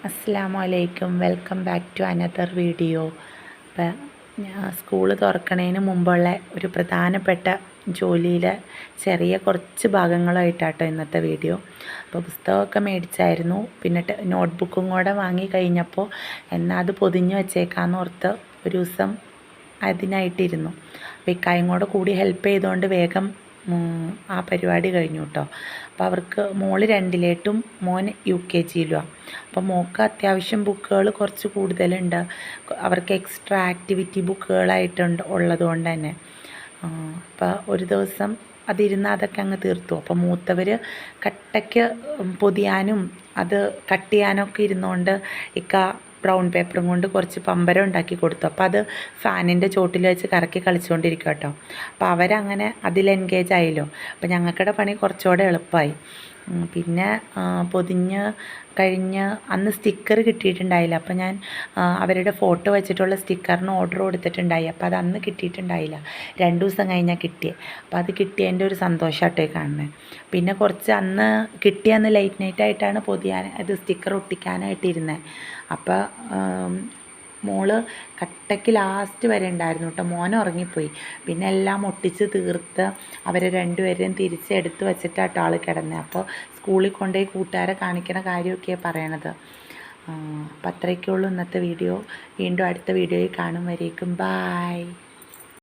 അസ്സലാമു അലൈക്കും. Welcome back to another video. ഇപ്പം സ്കൂൾ തുറക്കണതിന് മുമ്പുള്ള ഒരു പ്രധാനപ്പെട്ട ജോലിയിലെ ചെറിയ കുറച്ച് ഭാഗങ്ങളായിട്ടാട്ടോ ഇന്നത്തെ വീഡിയോ. അപ്പോൾ പുസ്തകമൊക്കെ മേടിച്ചായിരുന്നു, പിന്നെ നോട്ട്ബുക്കും കൂടെ വാങ്ങി കഴിഞ്ഞപ്പോൾ എന്നാൽ അത് പൊതിഞ്ഞ് വെച്ചേക്കാമെന്ന് ഓർത്ത് ഒരു ദിവസം അതിനായിട്ടിരുന്നു. അപ്പോൾ ഇക്കായും കൂടി ഹെൽപ്പ് ചെയ്തുകൊണ്ട് വേഗം ആ പരിപാടി കഴിഞ്ഞു കേട്ടോ. അപ്പോൾ അവർക്ക് മോള് 2ലേട്ടും മോൻ UKGയിലുമാണ്. അപ്പോൾ മോൾക്ക് അത്യാവശ്യം ബുക്കുകൾ കുറച്ച് കൂടുതലുണ്ട്. അവർക്ക് എക്സ്ട്രാ ആക്ടിവിറ്റി ബുക്കുകളായിട്ടുണ്ട് ഉള്ളതുകൊണ്ട് തന്നെ. അപ്പോൾ ഒരു ദിവസം അതിരുന്ന് അതൊക്കെ അങ്ങ് തീർത്തു. അപ്പോൾ മൂത്തവർ കട്ടയ്ക്ക് പൊതിയാനും അത് കട്ട് ചെയ്യാനൊക്കെ ഇരുന്നുകൊണ്ട് ബ്രൗൺ പേപ്പറും കൊണ്ട് കുറച്ച് പമ്പരം ഉണ്ടാക്കി കൊടുത്തു. അപ്പോൾ അത് ഫാനിൻ്റെ ചോട്ടിൽ വെച്ച് കറക്കി കളിച്ചുകൊണ്ടിരിക്കുക കേട്ടോ. അപ്പോൾ അവരങ്ങനെ അതിൽ എൻഗേജ് ആയല്ലോ. അപ്പോൾ ഞങ്ങൾക്കിടെ പണി കുറച്ചുകൂടെ എളുപ്പമായി. പിന്നെ പൊതിഞ്ഞ് കഴിഞ്ഞ് അന്ന് സ്റ്റിക്കർ കിട്ടിയിട്ടുണ്ടായില്ല. അപ്പോൾ ഞാൻ അവരുടെ ഫോട്ടോ വെച്ചിട്ടുള്ള സ്റ്റിക്കറിന് ഓർഡർ കൊടുത്തിട്ടുണ്ടായി. അപ്പോൾ അത് അന്ന് കിട്ടിയിട്ടുണ്ടായില്ല, 2 ദിവസം കഴിഞ്ഞാൽ കിട്ടിയത്. അപ്പോൾ അത് കിട്ടിയതിൻ്റെ ഒരു സന്തോഷമായിട്ടേ കാണുന്നത്. പിന്നെ കുറച്ച് അന്ന് കിട്ടിയന്ന് ലൈറ്റ് നൈറ്റ് ആയിട്ടാണ് പൊതിയാൻ അത് സ്റ്റിക്കർ ഒട്ടിക്കാനായിട്ടിരുന്നത്. അപ്പോൾ മോള് കട്ടയ്ക്ക് ലാസ്റ്റ് വരെ ഉണ്ടായിരുന്നു കേട്ടോ. മോൻ ഉറങ്ങിപ്പോയി. പിന്നെ എല്ലാം ഒട്ടിച്ച് തീർത്ത് അവരെ 2പേരെയും തിരിച്ചെടുത്ത് വെച്ചിട്ടാട്ടോ ആൾ കിടന്നത്. അപ്പോൾ സ്കൂളിൽ കൊണ്ടുപോയി കൂട്ടുകാരെ കാണിക്കണ കാര്യമൊക്കെയാണ് പറയണത്. അപ്പോൾ അത്രയൊക്കെയുള്ളൂ ഇന്നത്തെ വീഡിയോ. വീണ്ടും അടുത്ത വീഡിയോയിൽ കാണും വരേക്കും ബായ്.